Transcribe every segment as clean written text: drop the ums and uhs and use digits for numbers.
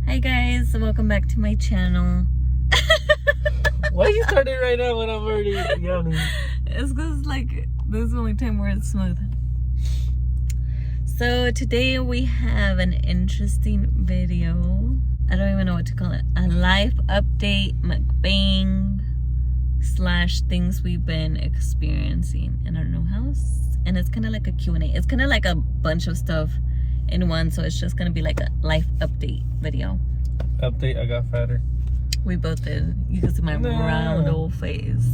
Hi guys, welcome back to my channel. Why you starting right now when I'm already yawning? It's because this is the only time where it's smooth. So today we have an interesting video. I don't even know what to call it. A life update, mukbang / things we've been experiencing in our new house. And it's kind of like a Q&A. It's kind of like a bunch of stuff in one, so it's just gonna be like a life update video. Update, I got fatter. We both did. You can see my round old face.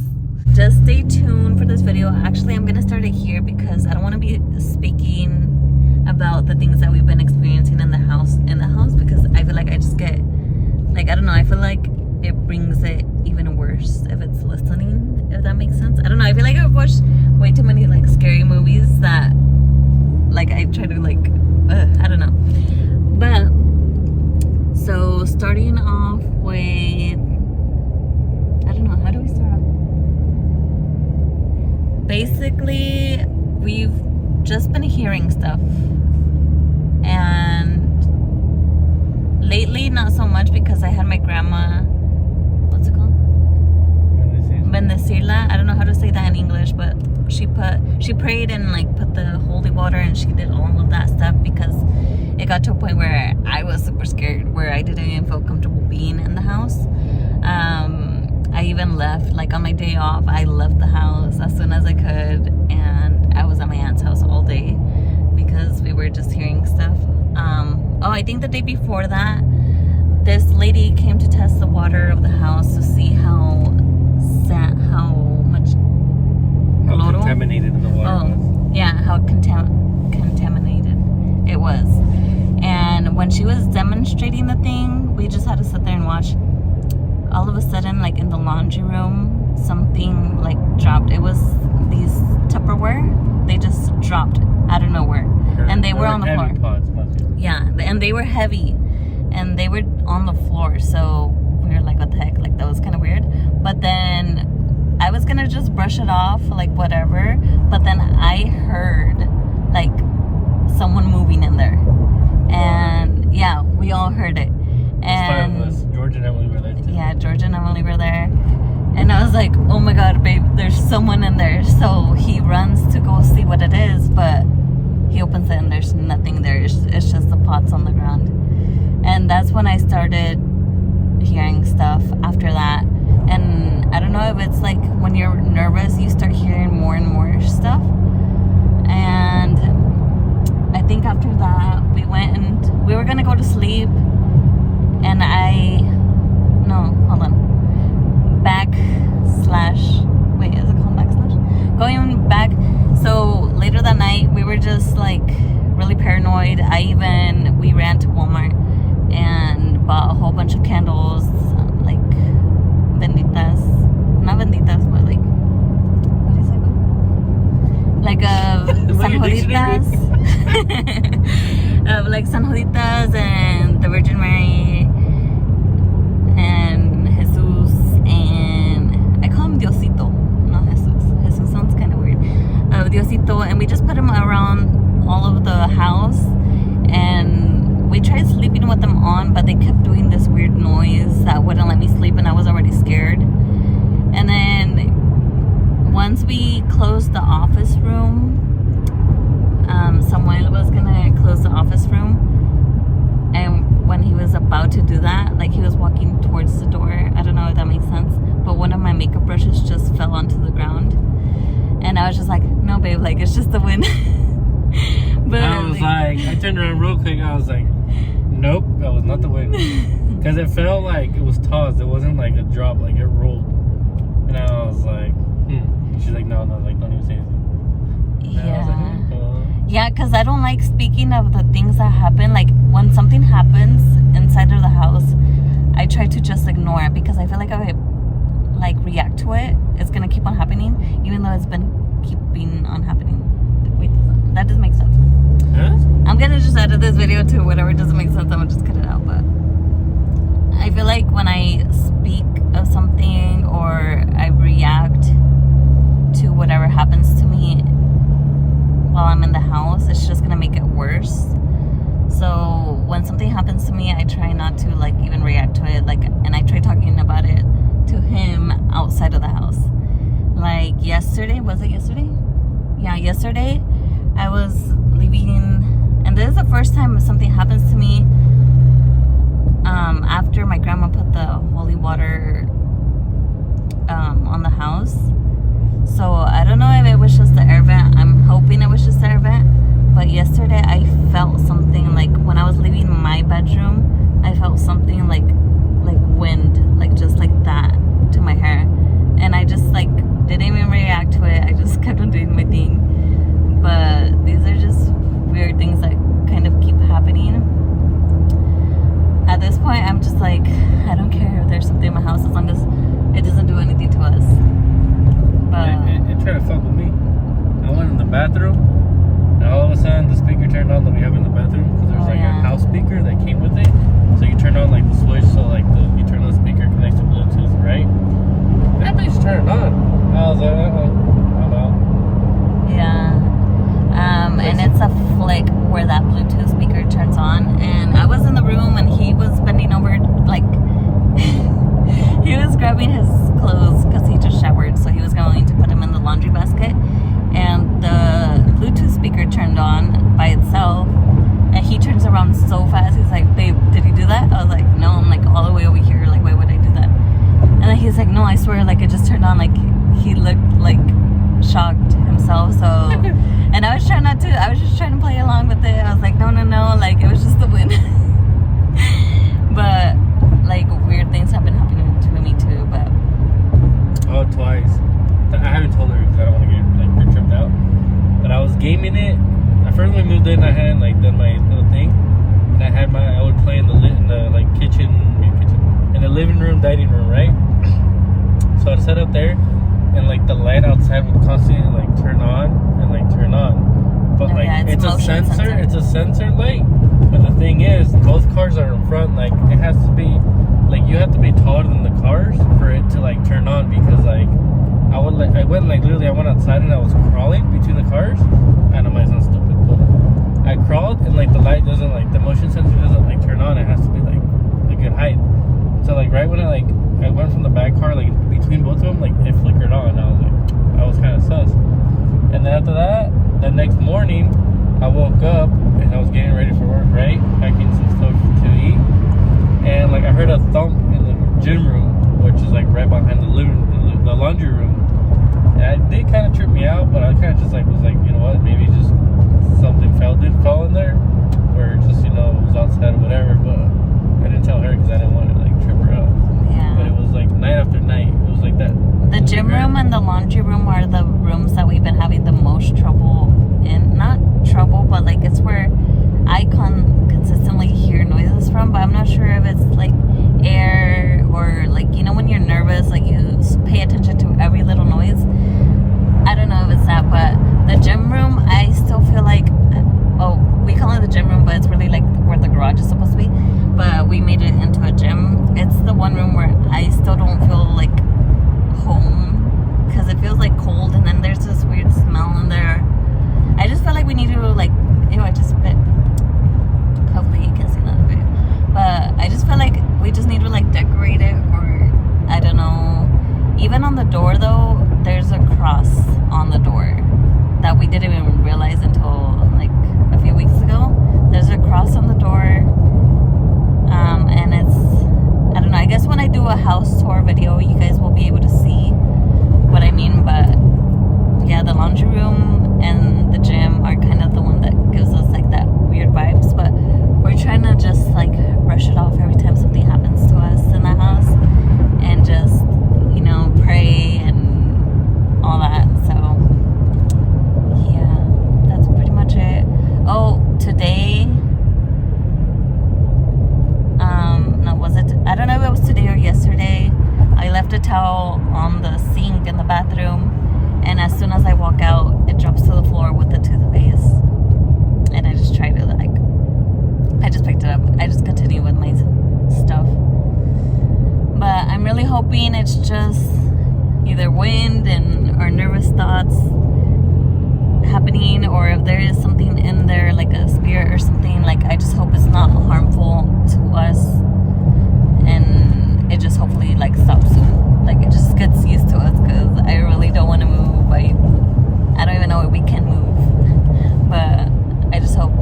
Just stay tuned for this video. Actually, I'm gonna start it here because I don't want to be speaking about the things that we've been experiencing in the house because I feel like I just get I don't know, I feel like it brings it even worse if it's listening, if that makes sense. I don't know, I feel like I've watched way too many scary movies that I try to I don't know. But so starting off with, I don't know, how do we start off? Basically, we've just been hearing stuff, and lately not so much because I had my grandma, what's it called? Bendecirla. I don't know how to say that in English, but she prayed and put the holy water, and she did all of that stuff because it got to a point where I was super scared, where I didn't even feel comfortable being in the house. I even left, on my day off, I left the house as soon as I could, and I was at my aunt's house all day because we were just hearing stuff. I think the day before that, this lady came to test the water of the house to see how contaminated the water was. Yeah, how contaminated it was. And when she was demonstrating the thing, we just had to sit there and watch. All of a sudden, in the laundry room, something dropped. It was these Tupperware. They just dropped out of nowhere, and they were on the floor. Pots, yeah, and they were heavy, and they were on the floor. So we were like, "What the heck?" That was kind of weird. But then I was gonna just brush it off, whatever. But then I heard someone moving in there, and yeah, we all heard it. And 5 of us. George and Emily were there too. Yeah, George and Emily were there, and I was like, "Oh my God, babe, there's someone in there." So he runs to go see what it is, but he opens it and there's nothing there. It's just the pots on the ground, and that's when I started hearing stuff after that. And I don't know if it's when you're nervous, you start hearing more and more stuff. And I think after that, we went and we were gonna go to sleep. And wait, is it called backslash? Going back. So later that night, we were just really paranoid. We ran to Walmart and bought a whole bunch of candles, benditas, not benditas, but what is it? San Joditas, San Joditas and the Virgin Mary and Jesus, and I call him Diosito, not Jesus. Jesus sounds kind of weird. Diosito, and we just put him around all of the house, and we tried sleeping with them on, but they kept doing this weird noise that wouldn't let me sleep, and I was already scared. And then once we closed the office room, Samuel was gonna close the office room, and when he was about to do that, he was walking towards the door. I don't know if that makes sense, but one of my makeup brushes just fell onto the ground, and I was just like, "No, babe, it's just the wind." But I was I turned around real quick. I was like, "Nope, that was not the wind," because it felt like it was tossed. It wasn't a drop, it rolled. And I was like, She's like, no, don't even say anything. And I was like, yeah, because I don't like speaking of the things that happen. When something happens inside of the house, I try to just ignore it because I feel like if I react to it, it's gonna keep on happening, even though it's been keeping on happening. Wait, that doesn't make sense. Huh? I'm gonna just edit this video to whatever doesn't make sense. I'm gonna just cut it out. But I feel like when I speak of something or I react to whatever happens to me while I'm in the house, it's just gonna make it worse. So when something happens to me, I try not to like even react to it. Like, and I try talking about it to him outside of the house. Like yesterday, was it yesterday? Yeah, yesterday I was leaving, and this is the first time something happens to me after my grandma put the holy water on the house. So I don't know if it was just the air vent. I'm hoping it was just the air vent. But yesterday I felt something like when I was leaving my bedroom, I felt something like wind, like just like that to my hair. And I just like didn't even react to it. I just kept on doing my thing. But these are just weird things that kind of keep happening. At this point, I'm just like, I don't care if there's something in my house as long as it doesn't do anything to us. But it tried to fuck with me. I went in the bathroom, and all of a sudden the speaker turned on that we have in the bathroom, because there's a house speaker that came with it. So you turn on like the switch, so like you turn on the speaker, connects to Bluetooth, right? That bitch turned on. I was like, I'm out. Yeah. And it's a flick where that Bluetooth speaker turns on. And I was in the room and he was bending over, like, he was grabbing his clothes because he just showered. So he was going to put them in the laundry basket. And the Bluetooth speaker turned on by itself. And he turns around so fast. He's like, babe, did you do that? I was like, no. I'm like all the way over here. Like, why would I do that? And then he's like, no, I swear, like, it just turned on. Like, he looked, like, shocked himself. So, and I was just trying to play along with it. I was like, no, like, it was just the wind. But, like, weird things have been happening to me, too, but. Oh, twice. I haven't told her because I don't want to get, like, her tripped out. But I was gaming it. At first when we moved in, I hadn't, like, done my little thing. And I would play in the like, kitchen, in the living room, dining room, right? So I'd set up there, and like the light outside would constantly like turn on and like turn on. But like it's a sensor, it's a sensor light. But the thing is, both cars are in front. Like it has to be, like you have to be taller than the cars for it to like turn on. Because like I went outside and I was crawling between the cars. I know mine's not stupid, but I crawled and like the light doesn't like the motion sensor doesn't like turn on. It has to be like a good height. So like right when I went from the back car, like between both of them, like it flickered on. I was kind of sus. And then after that, the next morning, I woke up and I was getting ready for work, right? Packing some stuff to eat. And like I heard a thump in the gym room, which is like right behind the laundry room. And it did kind of trip me out, but I kind of just like was like, you know what, maybe just something did fall in there, or just, you know, it was outside or whatever. But I didn't tell her because I didn't want to like trip her out. Yeah. But it was like night after night. It was like that. The gym room and the laundry room are the rooms that we've been having the most trouble in. Not trouble, but like it's where I consistently hear noises from. But I'm not sure if it's like air or like, you know, when you're nervous, like you pay attention to every little noise. I don't know if it's that, but the gym room, I still feel like, we call it the gym room, but it's really like where the garage is supposed to be. But we made it into a gym. It's the one room where I still don't feel like home, because it feels like cold, and then there's this weird smell in there. I just feel like we need to like, I just spit. Hopefully you can see that in the video. But I just feel like we just need to like decorate it, or I don't know. Even on the door though, there's a cross on the door that we didn't even realize until like a few weeks ago. There's a cross on the door. And it's, I don't know, I guess when I do a house tour video, you guys will be able to see what I mean. But yeah, the laundry room and the gym are kind of the one that gives us like that weird vibes. But we're trying to just like brush it off every time something happens to us in the house, and just, you know, pray and all that. So yeah, that's pretty much it. Oh, today, I don't know if it was today or yesterday, I left a towel on the sink in the bathroom, and as soon as I walk out, it drops to the floor with the toothpaste. And I just tried to like, I just picked it up. I just continued with my stuff. But I'm really hoping it's just either wind and or nervous thoughts. happening, or if there is something in there, like a spirit or something, like I just hope it's not harmful to us, and it just hopefully like stops soon. Like it just gets used to us, because I really don't want to move. I don't even know if we can move, but I just hope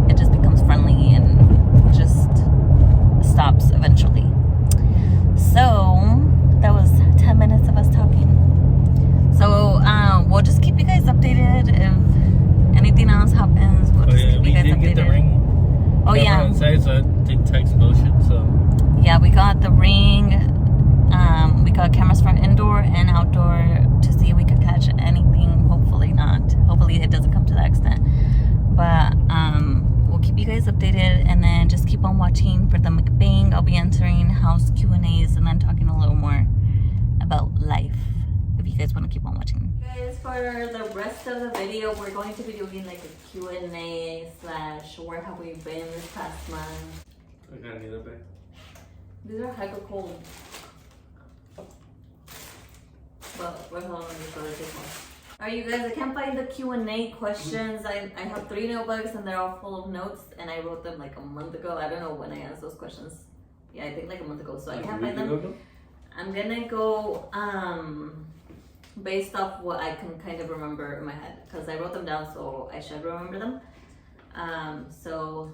it just becomes friendly and just stops eventually. So that was 10 minutes of us talking. So we'll just keep you guys updated if anything else happens. We'll just keep you guys updated. Get the ring. Oh yeah. Inside, so it detects motion. So yeah, we got the ring. We got cameras for indoor and outdoor to see if we could catch anything. Hopefully not. Hopefully it doesn't come to that extent. But we'll keep you guys updated, and then just keep on watching for the mukbang. I'll be answering house Q&As and then talking a little more about life, if you guys want to keep on watching. Guys, for the rest of the video, we're going to be doing like a Q&A / where have we been this past month. I got neither bag. These are hecka cold. But we're holding this for the one. Alright, you guys, I can't find the Q&A questions. I have 3 notebooks and they're all full of notes, and I wrote them like a month ago. I don't know when I asked those questions. Yeah, I think like a month ago, so I can't find them. I'm gonna go based off what I can kind of remember in my head, because I wrote them down, so I should remember them. So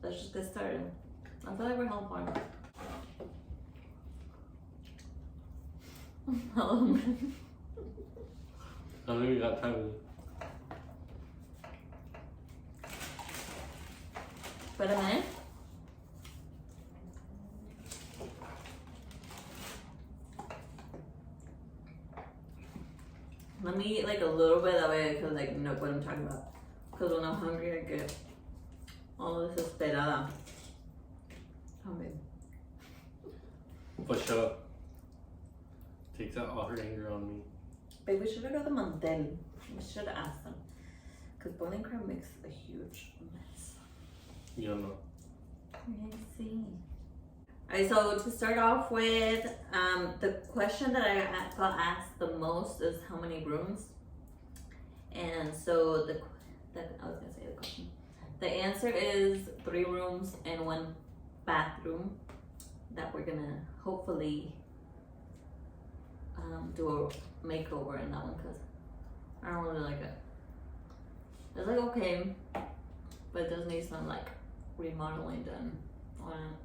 let's just get started. I feel like we're hella far. Hello. I don't think we got time. Espérame. Let me eat like a little bit, that way I can like know what I'm talking about. Because when I'm hungry, I get all this esperada. Hungry. But shut up. Takes out all her anger on me. Babe, we should have got the mantel. We should have asked them. Because boiling crab makes a huge mess. You don't know. I see. Alright, so to start off with, the question that I got asked the most is how many rooms? And so I was gonna say the question. The answer is 3 rooms and 1 bathroom that we're gonna hopefully do a makeover in that one, because I don't really like it. It's like okay, but it does need some like remodeling done on it.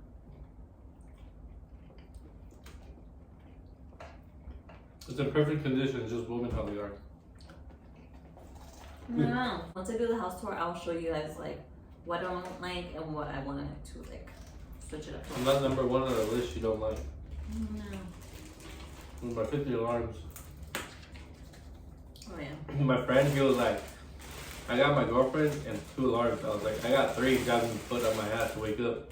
It's in perfect condition, just women how they are. No. Once I do the house tour, I'll show you guys like what I don't like and what I want to like switch it up. I'm not number 1 on the list you don't like. No. My 50 alarms. Oh yeah. My friend, he was like, I got my girlfriend and 2 alarms. I was like, I got 3 grabbing the foot on my ass to wake up.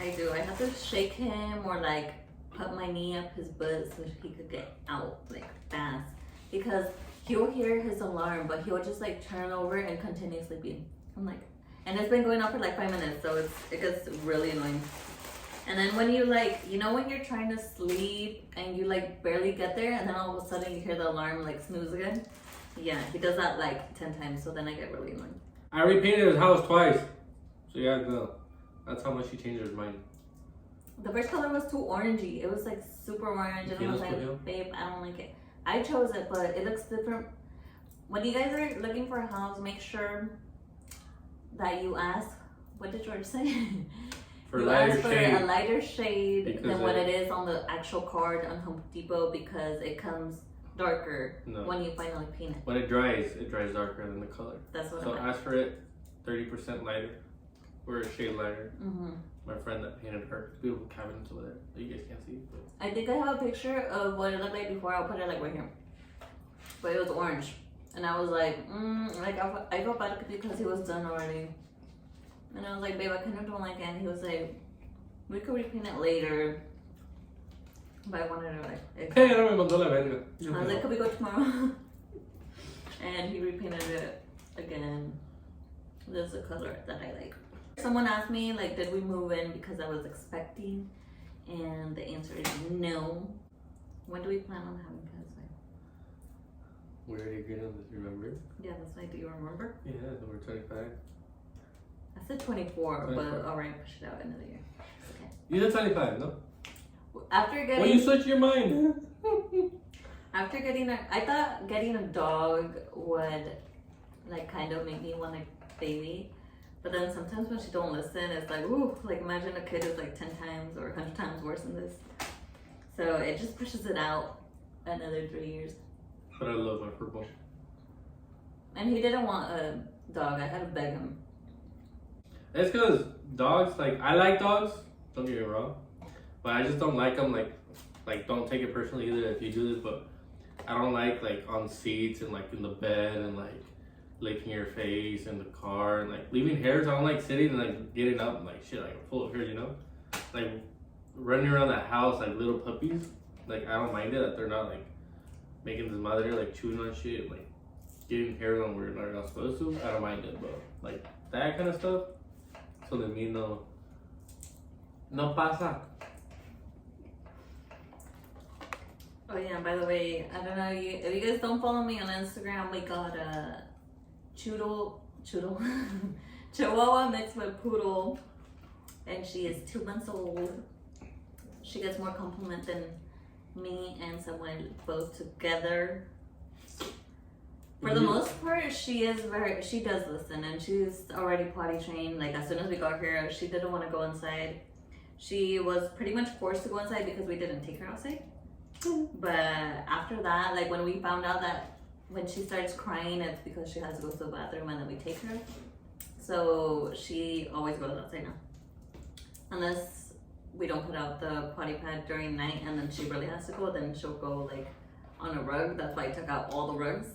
I do. I have to shake him or like put my knee up his butt so he could get out like fast, because he'll hear his alarm but he'll just like turn over and continue sleeping. I'm like, and it's been going on for like 5 minutes, so it gets really annoying. And then when you like, you know when you're trying to sleep and you like barely get there, and then all of a sudden you hear the alarm like snooze again? Yeah, he does that like 10 times, so then I get really annoyed. I repainted his house twice. So yeah, no. That's how much he changed his mind. The first color was too orangey. It was like super orange, and I was like, babe, I don't like it. I chose it, but it looks different. When you guys are looking for a house, make sure that you ask, what did George say? For you lighter ask for shade. a lighter shade Because than what it is on the actual card on Home Depot, because it comes darker when you finally paint it. When it dries darker than the color. That's what So I ask for it 30% lighter, or a shade lighter. My friend that painted her beautiful cabinets over there that you guys can't see. But I think I have a picture of what it looked like before. I'll put it like right here. But it was orange, and I was like, like I felt bad because he was done already. And I was like, babe, I kind of don't like it. And he was like, we could repaint it later. But I wanted to like. hey, ahora me mandó la verga. I was like, could we go tomorrow? And he repainted it again. This is the color that I like. Someone asked me, like, did we move in because I was expecting? And the answer is no. When do we plan on having kids? We already agreed on this, remember? Yeah, that's why. Do you remember? Yeah, so we're 25. I said 24, 24. but alright, push it out another year. It's okay. You said 25, no? After getting, Well, you switch your mind. after getting I thought getting a dog would like kind of make me want a baby, but then sometimes when she don't listen, it's like, ooh, like imagine a kid is like 10 times or 100 times worse than this. So it just pushes it out another 3 years. But I love my purple. And he didn't want a dog. I had to beg him. It's because dogs, like, I like dogs, don't get me wrong, but I just don't like them, like don't take it personally either if you do this, but I don't like on seats and like in the bed and like licking your face in the car and like leaving hairs. I don't like sitting and like getting up and like shit, like full of hairs, you know? Like running around the house like little puppies, like I don't mind it that they're not like making this madre like chewing on shit, like getting hairs on where they're not supposed to. I don't mind it, but like that kind of stuff, so de mí no pasa. Oh yeah, by the way, I don't know if you guys don't follow me on Instagram, we got a Chihuahua mixed with poodle, and she is 2 months old. She gets more compliment than me and someone both together. For the most part, she does listen, and she's already potty trained. Like as soon as we got here, she didn't want to go inside. She was pretty much forced to go inside because we didn't take her outside. But after that, like when we found out that when she starts crying, it's because she has to go to the bathroom and then we take her. So she always goes outside now. Unless we don't put out the potty pad during night and then she really has to go, then she'll go like on a rug. That's why I took out all the rugs.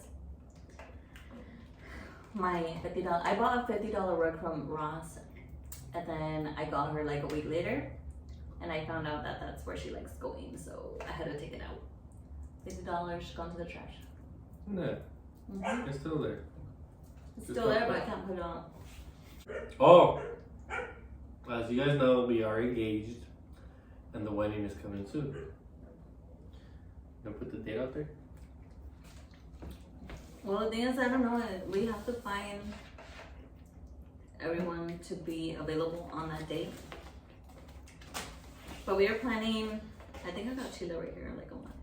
My $50, I bought a $50 rug from Ross, and then I got her like a week later. And I found out that that's where she likes going, so I had to take it out. $50 gone to the trash. No, it's still there. It's still there, but I can't put it on. Oh, as you guys know, we are engaged, and the wedding is coming soon. Gonna put the date out there. Well, the thing is, I don't know. We have to find everyone to be available on that date. But we are planning, I think I got Sheila right here, like a month.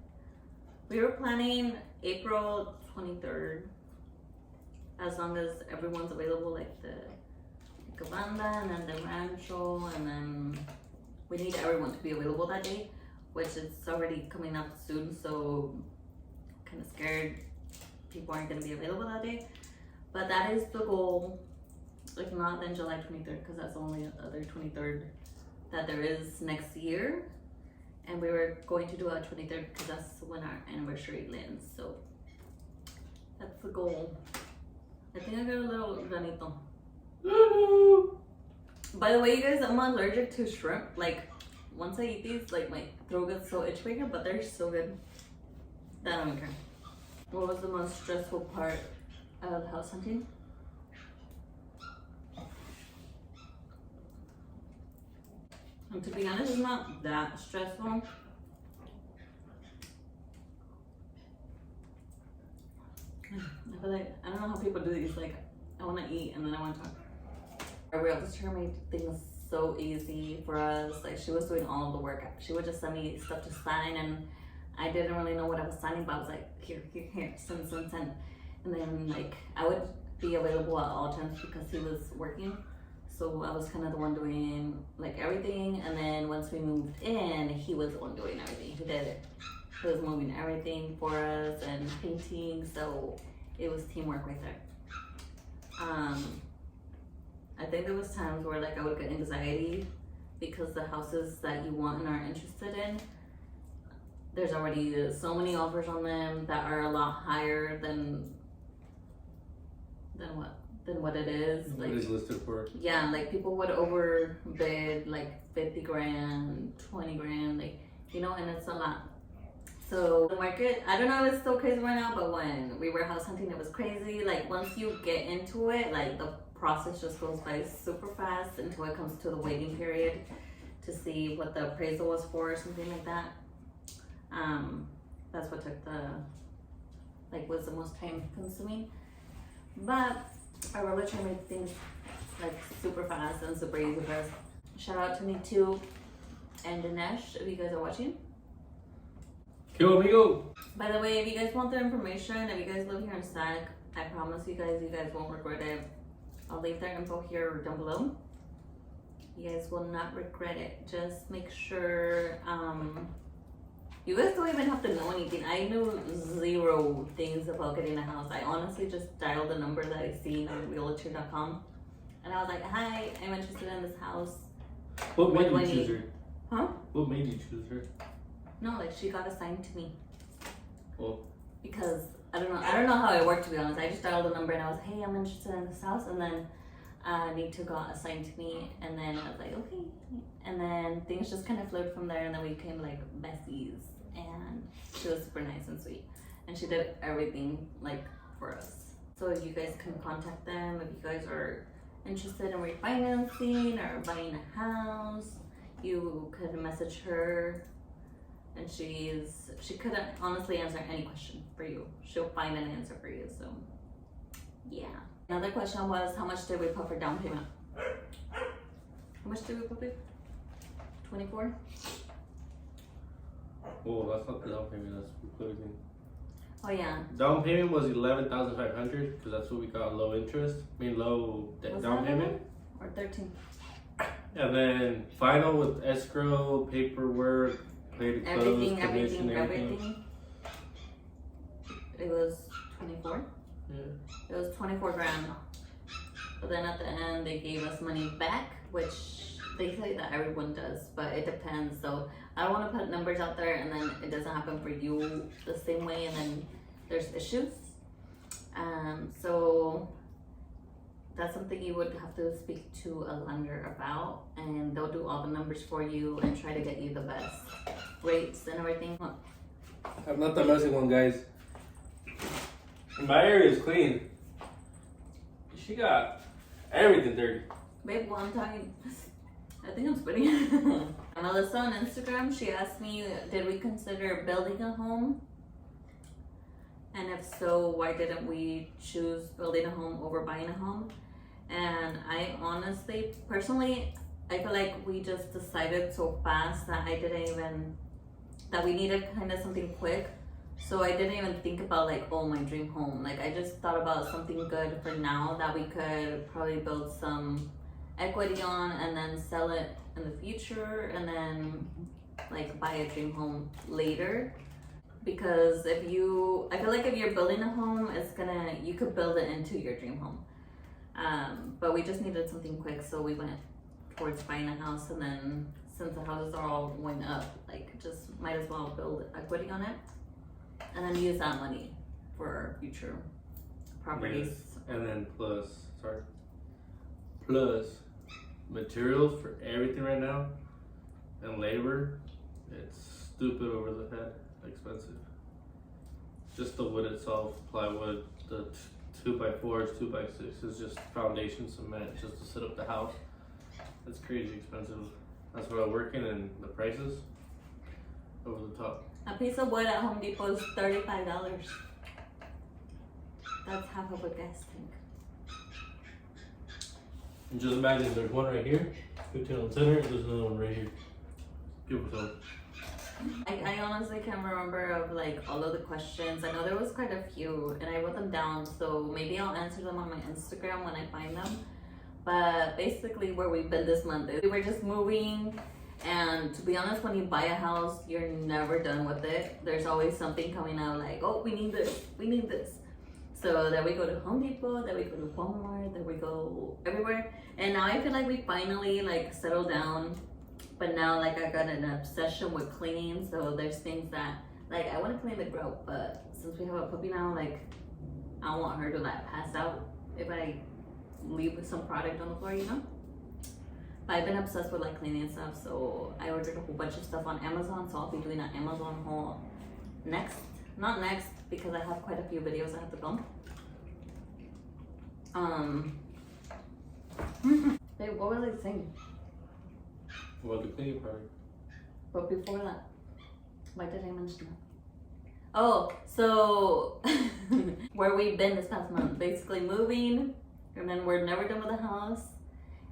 We were planning April 23rd, as long as everyone's available, like the Cabanda and then the Rancho, and then we need everyone to be available that day, which is already coming up soon, so kind of scared people aren't going to be available that day. But that is the goal. If not, then July 23rd, because that's the only other 23rd that there is next year. And we were going to do our 23rd because that's when our anniversary lands. So that's the goal. I think I got a little granito. By the way, you guys, I'm allergic to shrimp. Like once I eat these, like my throat gets so itchy right here, but they're so good that I don't care. What was the most stressful part of house hunting? And to be honest, it's not that stressful. I feel like, I don't know how people do these, like, I want to eat and then I want to talk. Our realtor made things so easy for us. Like, she was doing all of the work. She would just send me stuff to sign, and I didn't really know what I was signing, but I was like, here, send. And then, like, I would be available at all times because he was working. So I was kind of the one doing like everything, and then once we moved in, he was the one doing everything. He did it. He was moving everything for us and painting, so it was teamwork right there. I think there was times where like I would get anxiety because the houses that you want and are interested in, there's already so many offers on them that are a lot higher than what it is. What like, is listed for? Yeah, like people would overbid like 50 grand, 20 grand, like, you know, and it's a lot. So the market, I don't know if it's still crazy right now, but when we were house hunting, it was crazy. Like once you get into it, like the process just goes by super fast until it comes to the waiting period to see what the appraisal was for or something like that. That's what took the like was the most time consuming. But I really try to make things like super fast and super easy for us. Shout out to Nitu and Dinesh if you guys are watching. Kill amigo. By the way, if you guys want their information, if you guys live here in Sac, I promise you guys won't regret it. I'll leave their info here or down below. You guys will not regret it. Just make sure, you guys don't even have to know anything. I knew zero things about getting a house. I honestly just dialed the number that I seen on realtor.com. And I was like, hi, I'm interested in this house. What made you choose her? Huh? What made you choose her? No, like she got assigned to me. Well, Because I don't know how it worked, to be honest. I just dialed the number and I was, hey, I'm interested in this house. And then Nitu got assigned to me, and then I was like, okay. And then things just kind of flowed from there, and then we became like besties. And she was super nice and sweet, and she did everything like for us. So you guys can contact them if you guys are interested in refinancing or buying a house. You could message her, and she could honestly answer any question for you. She'll find an answer for you. So yeah. Another question was, how much did we put for down payment? How much did we put it? 24? whoa, that's not the down payment. That's including. Oh yeah. Down payment was 11,500 because that's what we got, low interest. I mean low down payment. Or 13? And then final with escrow, paperwork, pay to close, commission, everything. It was 24. Yeah. It was 24 grand. But then at the end they gave us money back, which they say that everyone does, but it depends. So I don't want to put numbers out there and then it doesn't happen for you the same way, and then there's issues. So that's something you would have to speak to a lender about, and they'll do all the numbers for you and try to get you the best rates and everything. I'm not the messy one, guys. My area is clean. She got everything dirty. Babe, one time, I think I'm spitting. Melissa on Instagram, she asked me, did we consider building a home? And if so, why didn't we choose building a home over buying a home? And I honestly, personally, I feel like we just decided so fast that that we needed kind of something quick. So I didn't even think about like, oh, my dream home. Like I just thought about something good for now that we could probably build some equity on and then sell it in the future, and then like buy a dream home later. Because I feel like if you're building a home, you could build it into your dream home. But we just needed something quick, so we went towards buying a house, and then since the houses are all going up, like just might as well build equity on it and then use that money for future properties. Yes. And then plus materials for everything right now, and labor, it's stupid over the head expensive. Just the wood itself, plywood, the 2x4s, 2x6s, just foundation cement just to set up the house. It's crazy expensive. That's where I'm working, and the prices over the top. A piece of wood at Home Depot is $35. That's half of a gas tank. And just imagine there's one right here, 15 on the center, there's another one right here. Beautiful. I honestly can't remember of like all of the questions. I know there was quite a few and I wrote them down, so maybe I'll answer them on my Instagram when I find them. But basically where we've been this month is we were just moving, and to be honest, when you buy a house, you're never done with it. There's always something coming out like, oh, we need this. So then we go to Home Depot, then we go to Walmart, then we go everywhere. And now I feel like we finally like settled down. But now like I got an obsession with cleaning, so there's things that like I want to clean the grill, but since we have a puppy now, like I don't want her to like pass out if I leave with some product on the floor, you know? But I've been obsessed with like cleaning stuff, so I ordered a whole bunch of stuff on Amazon, so I'll be doing an Amazon haul not next because I have quite a few videos I have to film. Babe, what was I saying? Well, the cleaning part. But before that, why did I mention that? Oh, so where we've been this past month, basically moving, and then we're never done with the house,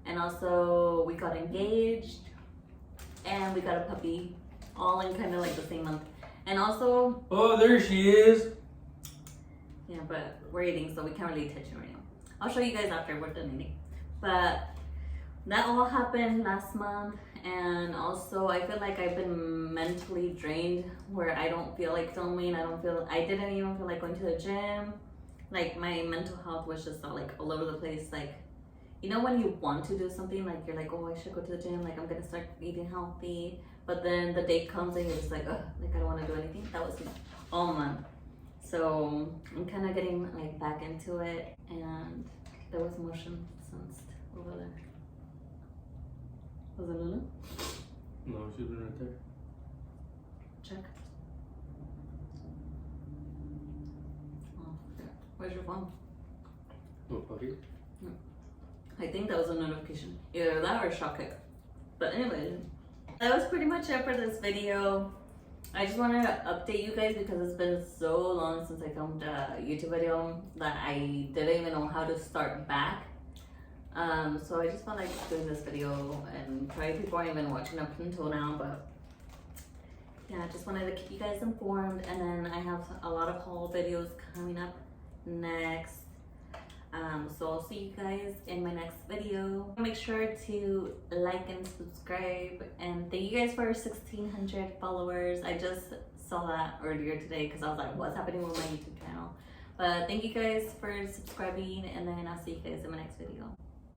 and also we got engaged, and we got a puppy, all in kind of like the same month, and also. Oh, there she is. Yeah, but we're eating, so we can't really touch it right now. I'll show you guys after we're done eating. But that all happened last month, and also I feel like I've been mentally drained where I don't feel like filming. I didn't even feel like going to the gym. Like my mental health was just like all over the place. Like, you know, when you want to do something, like you're like, oh, I should go to the gym, like I'm gonna start eating healthy, but then the day comes and you're just like, oh, like I don't want to do anything. That was me all month. So I'm kind of getting like back into it, and there was motion sensed over there. Was it Luna? No, she's been right there. Check. Oh, there. Where's your phone? Oh, okay. I think that was a notification. Either that or a shock kick. But anyway, that was pretty much it for this video. I just wanted to update you guys because it's been so long since I filmed a YouTube video that I didn't even know how to start back. So I just felt like doing this video, and probably people aren't even watching up until now, but yeah, I just wanted to keep you guys informed. And then I have a lot of haul videos coming up next. So I'll see you guys in my next video. Make sure to like and subscribe, and thank you guys for 1,600 followers. I just saw that earlier today because I was like, what's happening with my YouTube channel? But thank you guys for subscribing, and then I'll see you guys in my next video.